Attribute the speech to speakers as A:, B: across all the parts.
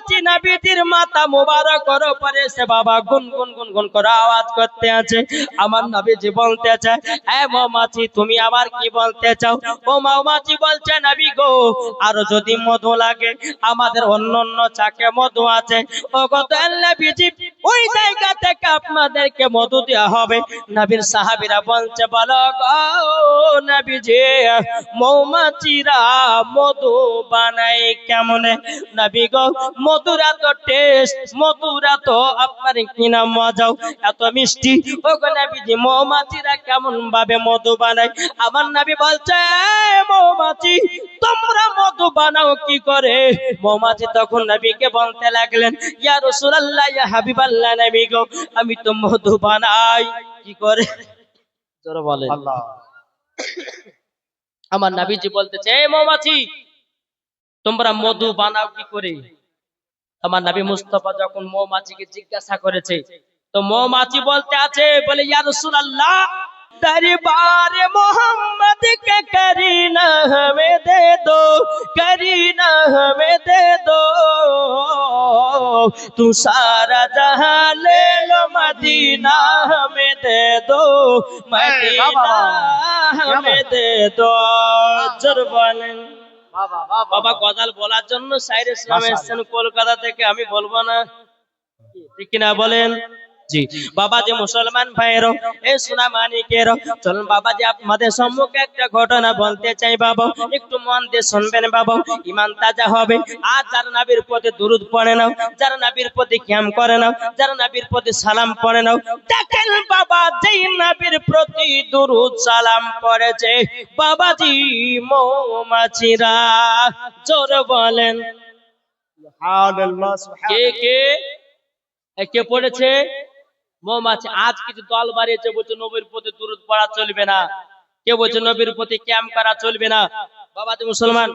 A: মৌমাছি নবীজির মাথা মুবারকের উপরে সে বাবা গুনগুন গুনগুন করে আওয়াজ করতে আছে। আমার নবীজি বলতে চায়, এ মৌমাছি তুমি আবার কি বলতে চাও? ও মৌমাছি বলছে, নবী গো আর যদি মধু লাগে, আমাদের অন্য চাকে মধু আছে, ও কত নবীজি ওই জায়গা থেকে আপনাদেরকে মধু দেওয়া হবে। নবীর সাহাবীরা বলছে, বলো গো নবীজি মৌমাছিরা মধু বানায় কেমনে? নবী গো মধুরা তো টেস্ট, মধুরা তো আপনার কিনা মজাও এত মিষ্টি। ও গো নবীজি মৌমাছিরা কেমন ভাবে মধু বানায়? আমার নবী বলছে, মৌমাছি তোমরা মধু বানাও কি করে? মৌমাছি তখন নবীকে বলতে লাগলেন, ইয়া রাসূলুল্লাহ ইয়া হাবিবাল্লাহ নবী গো আমি তো মধু বানাই কি করে? জোরে বলেন আল্লাহ। আমার নবীজি বলতেছে, এই মৌমাছি তোমরা মধু বানাও কি করে? আমার নবী মুস্তাফা যখন মৌমাছিকে জিজ্ঞাসা করেছে, তো মৌমাছি বলতে আছে, বলে ইয়া রাসূলুল্লাহ दरबार मोहम्मद के करीना हमें दे दो, करीना हमें दे दो, तू सारा जहां ले लो मदीना हमें दे दो, मदीना हमें दे दो। जोर बोलें বাবা। গজাল বলার জন্য সাইরে ইসলাম এসেছেন কলকাতা থেকে, আমি বলবো না, ঠিক কিনা বলেন? জি বাবা যে মুসলমান ভাইয়েরও এই সোনা মানিকেরও, চলুন বাবা যে আপনাদের সম্মুখে একটা ঘটনা বলতে চাই বাবা, একটু মন দিয়ে শুনবেন বাবা, ঈমান তাজা হবে। আর যারা নবীর প্রতি দুরূদ পড়ে নাও, যারা নবীর প্রতি কিয়াম করে নাও, যারা নবীর প্রতি সালাম পড়ে নাও, দেখেন বাবা যেই নবীর প্রতি দুরূদ সালাম পড়েছে বাবাজি মৌমাছিরা। জোর বলেন সুবহানাল্লাহ। কে কে কে পড়েছে? মৌমাছি। আজ কিছু দল বাড়িয়েছে, বলছে নবীর প্রতি দুরূদ পড়া চলবে না, কে বলছে নবীর প্রতি কিয়াম করা চলবে না। বাবাজি মুসলমান,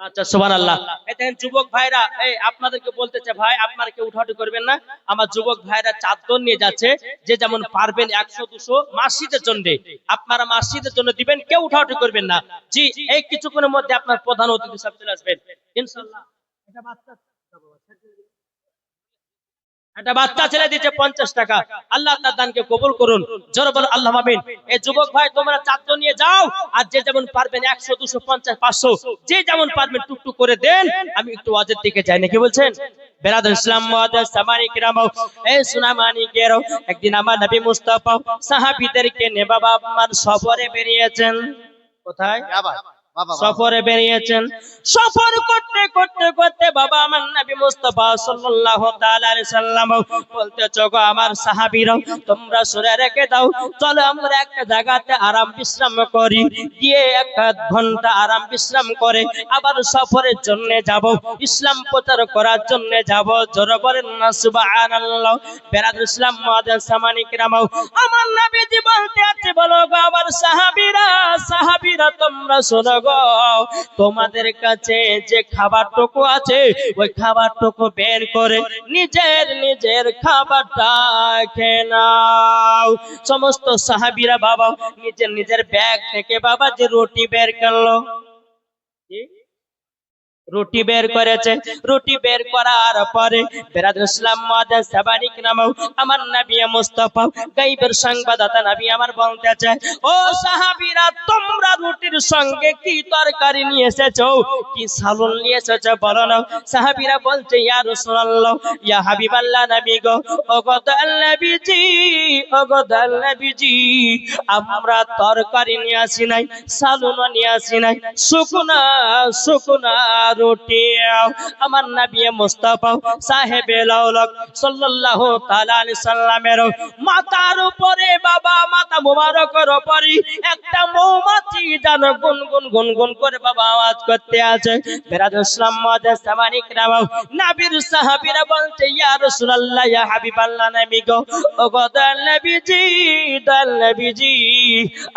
A: আচ্ছা সুবহানাল্লাহ। দেখেন যুবক ভাইরা, এই আপনাদেরকে বলতেছে ভাই আপনারা কেউ উঠাউঠি করবেন না। আমার যুবক ভাইরা চাদর নিয়ে যাচ্ছে, যে যেমন পারবেন 100-200 মসজিদের জন্য আপনারা মসজিদের জন্য দিবেন, কেউ উঠাউঠি করবেন না। জি এই কিছুক্ষণের মধ্যে আপনার প্রধান অতিথি সব চলে আসবেন ইনশাআল্লাহ। এটা বাচ্চা, একটা বাচ্চা ছেলে দিচ্ছে 50 টাকা, আল্লাহ তার দানকে কবুল করুন। জোরে বল আল্লাহ আমিন। এই যুবক ভাই তোমরা চাদর নিয়ে যাও, আর যে যেমন পারবেন 100 200 50 500 যে যেমন পারবেন টুকটুক করে দেন। আমি একটু ওয়াজের দিকে যাই, নাকি বলছেন? বেরাদর ইসলাম মুআদ্দাস সামানি কিরাম, এই সোনা মানিকেরও, একদিন আমার নবী মুস্তাফা সাহাবীদেরকে নিয়ে বাবা আমার সফরে বেরিয়েছেন। কোথায়? সফরে বেরিয়েছেন। সফর করতে করতে করতে বাবা আমার নবী মুস্তাফা সাল্লাল্লাহু তাআলা আলাইহি সাল্লাম বলতে চগো আমার সাহাবীরা তোমরা সরে রেখে দাও, চলো আমরা একটা জায়গাতে আরাম বিশ্রাম করি, গিয়ে 1 ঘন্টা আরাম বিশ্রাম করে আবার সফরের জন্য যাব, ইসলাম প্রচার করার জন্য যাব। জোরে বলেন না সুবহানাল্লাহ। বেরাদর ইসলাম মুআদ্দাস সামানি কিরাম, আমার নবীজি বলতে আছে, বলো গো আমার সাহাবীরা, সাহাবীরা তোমরা শোনো গো, তোমাদের কাছে যে খাবারটুকু আছে ওই খাবারটুকু বের করে নিজের নিজের খাবারটা খেয়ে নাও। সমস্ত সাহাবীরা বাবা নিজের নিজের ব্যাগ থেকে বাবা যে রুটি বের করলো, রুটি বের করেছে। রুটি বের করার পরে বেরাদর ইসলাম মুআদ্দাস সাবানি কিরাম, আমার নবী মুস্তাফা গায়বের সংবাদদাতা নবী আমার বলতে চায়, ও সাহাবীরা তোমরা রুটির সঙ্গে কি তরকারি নিয়ে এসেছো, কি সালুন নিয়ে এসেছো বলো না। সাহাবীরা বলছে, ইয়া রাসূলুল্লাহ ইয়া হাবিবাল্লাহ নবী গো, ও গো দয়াল নবীজি, ও গো দয়াল নবীজি আমরা তরকারি নিয়ে আসি নাই, সালুনও নিয়ে আসি নাই, শুকনা শুকনা রুটি। আমার নবী মুস্তাফা সাহেবে লাউলাক সাল্লাল্লাহু তাআলা আলাইহি সাল্লামের মাথার উপরে বাবা মাথা মুবারকের উপরে একটা মৌমাছি যেন গুনগুন গুনগুন করে বাবা আওয়াজ করতে আছে। বেরাদর ইসলাম মুআদ্দাস সামানি কিরাম, নবীর সাহাবীরা বলছে, ইয়া রাসূলুল্লাহ ইয়া হাবিবাল্লাহ নবী গো, ও গো দয়াল নবীজি, দয়াল নবীজি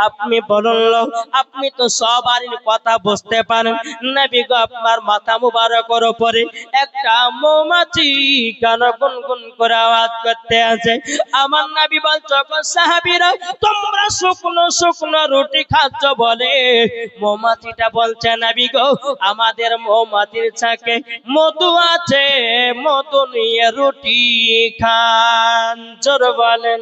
A: আপনি বলুন, আপনি তো সবারই কথা বুঝতে পারেন, নবী গো আপনার মাথা মুবারকের উপরে একটা মৌমাছি কেন গুনগুন করে আওয়াজ করতে আছে। আমার নবী বলছে গো সাহাবীরা তোমরা শুকনো শুকনো রুটি খাচ্ছ বলে মৌমাছিটা বলছে নবী গো আমাদের মৌমাছির ছাকে মধু আছে, মধু নিয়ে রুটি খান। জোর বলেন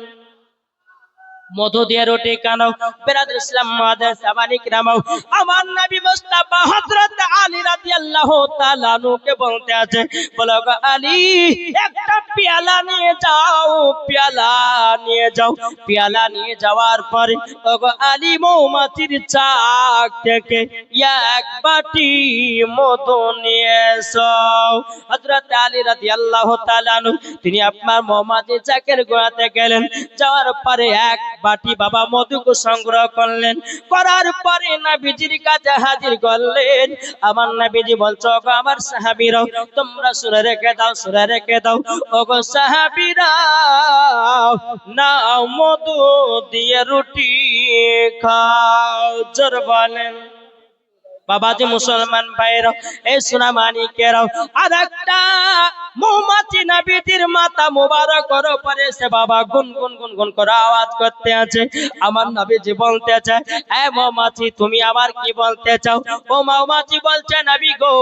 A: মধু দিয়ে রুটি খানো। বিরাদর ইসলাম মাদার সাবানি কিরামাও আমার নবী মুস্তাফা হযরত আলী রাদিয়াল্লাহু তাআলা আনহুকে বলতে আছে বলো গো আলী একটা পেয়ালা নিয়ে যাও, পেয়ালা নিয়ে যাও। পেয়ালা নিয়ে যাওয়ার পরে ওগো আলী মৌমাছির চাক থেকে এক বাটি মধু নিয়ে এসো। হযরত আলী রাদিয়াল্লাহু তাআলা আনহু তিনি আপনার মৌমাছির চাকের গোড়াতে গেলেন, যাওয়ার পরে এক বাটি বাবা মধুকে সংগ্রহ করলেন, করার পরে নবীজির কাছে হাজির করলেন। আমার নবীজি বলছো গো আমার সাহাবীরা তোমরা শুনে রেখে দাও, শুনে রেখে দাও ওগো সাহাবীরা নাও মধু দিয়ে রুটি খাও। জোর বলেন বাবাজি মুসলমান ভাইরা এই সোনা মানিকেরাও আর একটা মৌমাছি নবীজির মাথা মুবারকের উপরে সে বাবা গুনগুন গুনগুন করে আওয়াজ করতে আছে। আমার নবীজি বলতে চায় এ মৌমাছি তুমি আবার কি বলতে চাও? ও মৌমাছি বলছে নবী গো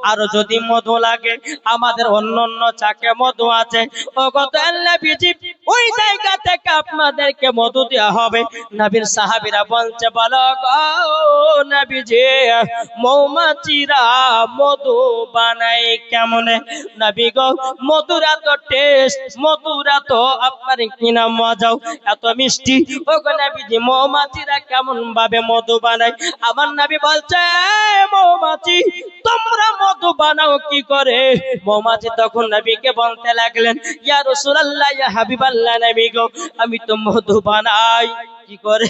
A: আর যদি মধু লাগে আমাদের অন্যান্য চাকে মধু আছে, ও কত নবীজি ওই জায়গা থেকে আপনাদেরকে মধু দেওয়া হবে। নবীর সাহাবীরা বলছে বলো গো নবীজি মৌমাছিরা মধু বানায় কেমনে? নবী গো মধুরা তো টেস্ট, মধুরা তো আপনার কিনা মজাও এত মিষ্টি। ও গো নবীজি মৌমাছিরা কেমন ভাবে মধু বানায়? আমার নবী বলছে মৌমাছি তোমরা মধু বানাও কি করে? মৌমাছি তখন নবীকে বলতে লাগলেন ইয়া রাসূলুল্লাহ ইয়া হাবিবাল্লাহ নবী গো আমি তো মধু বানাই কি করে?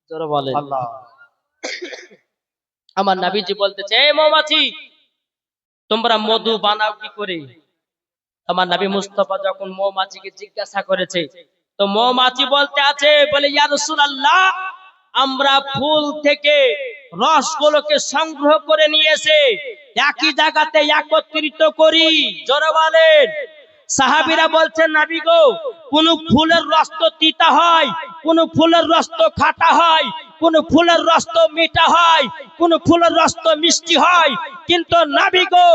A: জোরে বলেন আল্লাহ। আমার নবীজি বলতেছে এই মৌমাছি তোমরা মধু বানাও কি করে? আমার নবী মুস্তাফা যখন মৌমাছিকে জিজ্ঞাসা করেছে তো মৌমাছি বলতে আছে বলে ইয়া রাসূলুল্লাহ আমরা ফুল থেকে রসগুলোকে সংগ্রহ করে নিয়ে এসে একই জায়গাতে একত্রিত করি। জোরে বলেন। সাহাবীরা বলছেন নবী গো কোন ফুলের রস তো তিতা হয়, কোন ফুলের রস তো খাটা হয়, কোন ফুলের রস তো মিঠা হয়, কোন ফুলের রস তো মিষ্টি হয়, কিন্তু নবী গো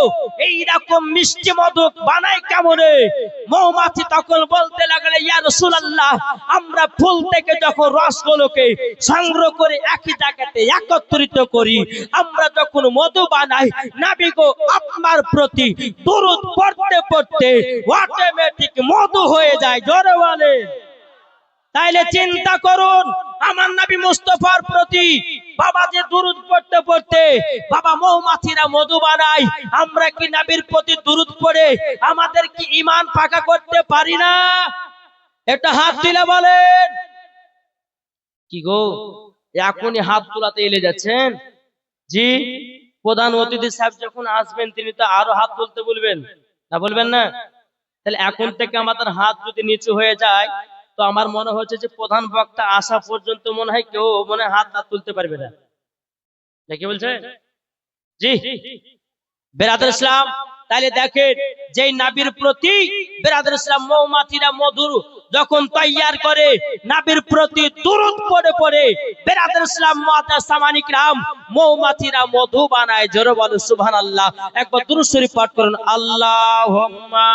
A: এই রকম মিষ্টি মধু বানায় কেমনে? মৌমাছি তখন বলতে লাগলে ইয়া রাসূলুল্লাহ আমরা ফুল থেকে যখন রসগুলোকে সংগ্রহ করে একই জায়গাতে একত্রিত করি আমরা যখন মধু বানাই নবী গো আপনার প্রতি দরুদ পড়তে পড়তে অটোমেটিক মধু হয়ে যায়। জোরে বলে। তাইলে চিন্তা করুন আমার নবী মুস্তাফার প্রতি বাবা যে দুরুদ পড়তে পড়তে বাবা মৌমাছিরা মধু বানায়, আমরা কি নবীর প্রতি দুরুদ পড়ে আমাদের কি ঈমান পাকা করতে পারি না? এটা হাত তুলে বলেন। কি গো এখনই হাত তোলাতে এলে যাচ্ছেন? জি প্রধান অতিথি সাহেব যখন আসবেন তিনি তো আরো হাত তুলতে বলবেন না, বলবেন না? তাহলে এখন থেকে আমাদের হাত যদি নিচু হয়ে যায় তো আমার মনে হচ্ছে যে প্রধান বক্তা আসা পর্যন্ত মনে হয় কেউ মনে হাত তুলতে পারবে না। কি বলছে? জি বেরাদর ইসলাম তাহলে দেখেন যেই নবীর প্রতি বেরাদর ইসলাম মৌমাছিরা মধুর যখন তৈয়ার করে নবীর প্রতি দুরূদ পড়ে পড়ে বেরাদর ইসলাম মুআদ্দাস সামানি کرام মৌমাছিরা মধু বানায়। জোরে বলেন সুবহানাল্লাহ। একবার দুরূদ শরীফ পাঠ করুন আল্লাহুম্মা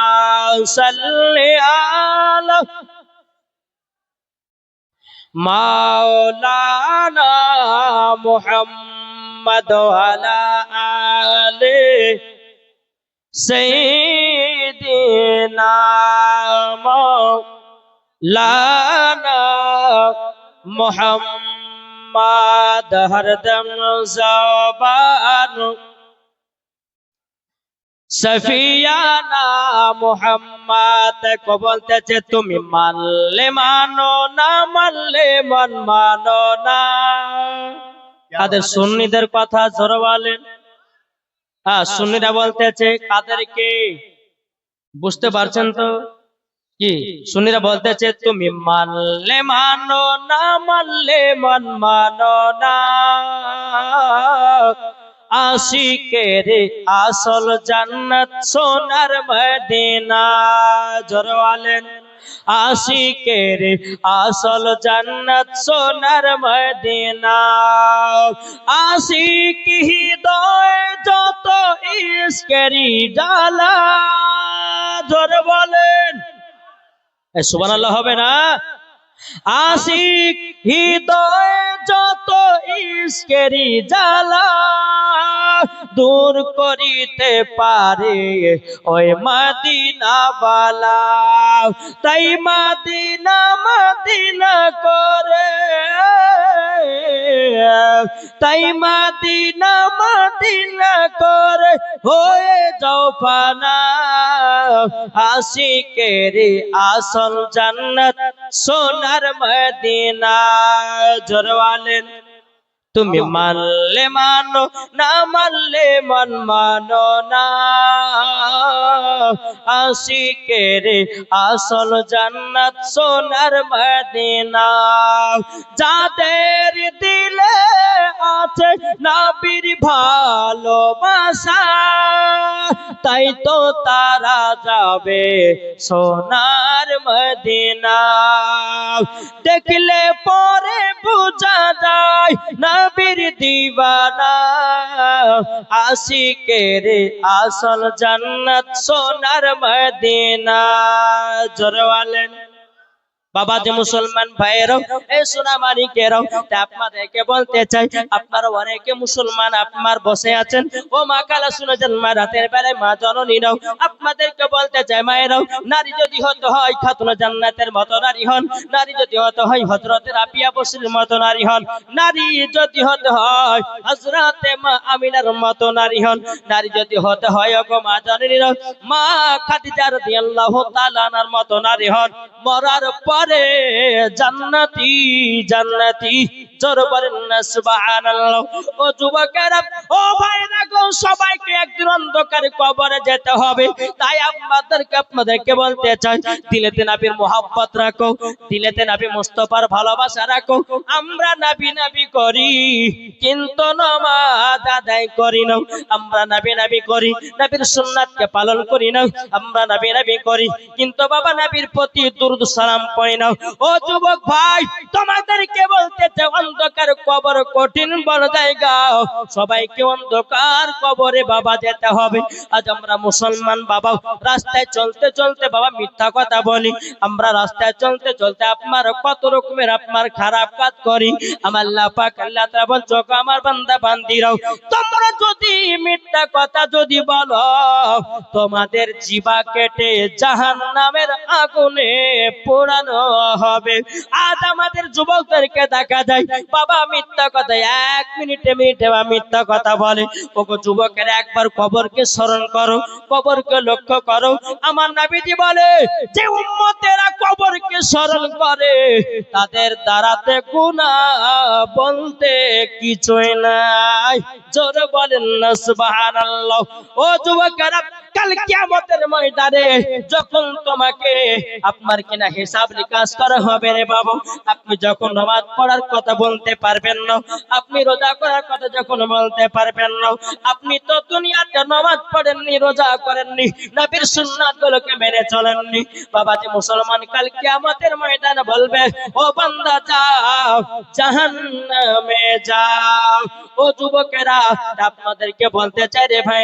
A: সাল্লি আলা মাওলানা মুহাম্মদ ওয়া আলা আলি সাইয়্যিদিনা মাওলানা মুহাম্মদ হরদম জবান সফিয়ানা মুহাম্মদ কো বলতেছে তুমি মানলে মানো না মানলে মন মানো না। কাদের সুন্নিদের কথা জোরে বলেন। হ্যাঁ সুন্নিরা বলতেছে কাদেরকে বুঝতে পারছেন তো? কি সুন্নিরা বলতেছে তুমি মানলে মানো না মানলে মন মানো না। আশিকের আসল জান্নাত সোনার মদিনা। জোরে বলেন আশিকের আসল জান্নাত সোনার মদিনা। আশিক হৃদয় যত ইশকেরি ডালা। জোরে বলেন সুবহানাল্লাহ হবে না? আশিক হৃদয় যত ইশকেরি জ্বালা দূর করিতে পারে ওই মদিনা বালা। তাই মদিনা মদিনা করে, তাই মদিনা মদিনা করে হয়ে যাও ফানা। আশিকের আসল জান্নাত সোনার মদিনা। জোরে বলেন তুমি মানলে মানো না মানলে মন মানো না। আশিকের আসল জান্নাত সোনার মদিনা। যাদের দিলে আছে নবীর ভালোবাসা তাই তো তারা যাবে সোনার মদিনা। দেখলে পরে বোঝা যায় নবীর দিওয়ানা। আশিকের আসল জান্নাত সোনার মদিনা। জোরে বলেন বাবা যে মুসলমান ভাইয়েরাও এই সোনামানিকেরাও আপনাদেরকে বলতে চাই, আপনারা অনেকে মুসলমান আপনার বসে আছেন। ও মা কালা শুনে যান, মা রাতের বেলায় মা জননীরাও আপনাদেরকে বলতে চাই, মায়েরাও নারী যদি হতে হয় খাতুনে জান্নাতের মতো নারী হন, নারী যদি হতে হয় হযরতে রাবিয়া বসরির মতো নারী হন, নারী যদি হতে হয় হযরতে মা আমিনার মতো নারী হন, নারী যদি হতে হয় ওগো মা জননীরাও মা খাদিজা রাদিয়াল্লাহু তাআলা আনহার মতো নারী হন। মরার পরে জান্নাতি জান্নাতি। জোরে বলেন না সুবহানাল্লাহ। ও যুবকেরা ও ভাইরা গো, সবাইকে একদিন অন্ধকারে কবরে যেতে হবে। তাই আপনাদেরকে বলতে চাই, দিলেতে নবীর মোহাব্বত রাখো, দিলেতে নবী মুস্তাফার ভালোবাসা রাখো। আমরা নবী নবী করি কিন্তু নামাজ আদায় করি না। আমরা নবী নবী করি, নবীর সুন্নাতকে পালন করি না। আমরা নবী নবী করি কিন্তু বাবা নবীর প্রতি দুরূদ সালাম পড়ি না। ও যুবক ভাই তোমাদেরকে বলতে চাই, অন্ধকার কবর কঠিন বড় জায়গা, সবাইকে অন্ধকার কবরে বাবা যেতে হবে। আজ আমরা মুসলমান বাবা রাস্তায় চলতে চলতে বাবা মিথ্যা কথা বলি। আমরা রাস্তায় চলতে চলতে আপনার কত রকমের আপনার খারাপ কাজ করি। আমার আল্লাহ পাক আল্লাহ তাআলা বলছো আমার বান্দা বান্দিরাও তোমরা যদি মিথ্যা কথা যদি বলো তোমাদের জিহ্বা কেটে জাহান্নামের আগুনে পোড়ানো হবে। আজ আমাদের যুবকদেরকে দেখা যায় বাবা মিথ্যা কথা, এক মিনিটে মিথ্যা কথা বলে। ওগো যুবকের একবার কবরকে স্মরণ করো, কবরকে লক্ষ্য করো। আমার নবীজি বলে যে উম্মতেরা কবরকে স্মরণ করে তাদের দ্বারাতে গুনাহ বলতে কিছুই নাই। জোরে বলেন না সুবহানাল্লাহ। ও যুবকেরা কাল কিয়ামতের ময়দানে যখন তোমাকে আপনার কিনা হিসাব নিকাশ করা হবে রে বাবা, আপনি যখন নামাজ পড়ার কথা বলতে পারবেন না, আপনি রোজা করার কথা যখন বলতে পারবেন না, আপনি তো দুনিয়াতে নামাজ পড়েননি, রোজা করেননি, নবীর সুন্নাতগুলোকে মেনে চলেননি। বাবা যে মুসলমান কাল কিয়ামতের ময়দানে বলবে ও বান্দা যাও জাহান্নামে যাও। ও যুবকেরা আপনাদেরকে বলতে চাই রে ভাই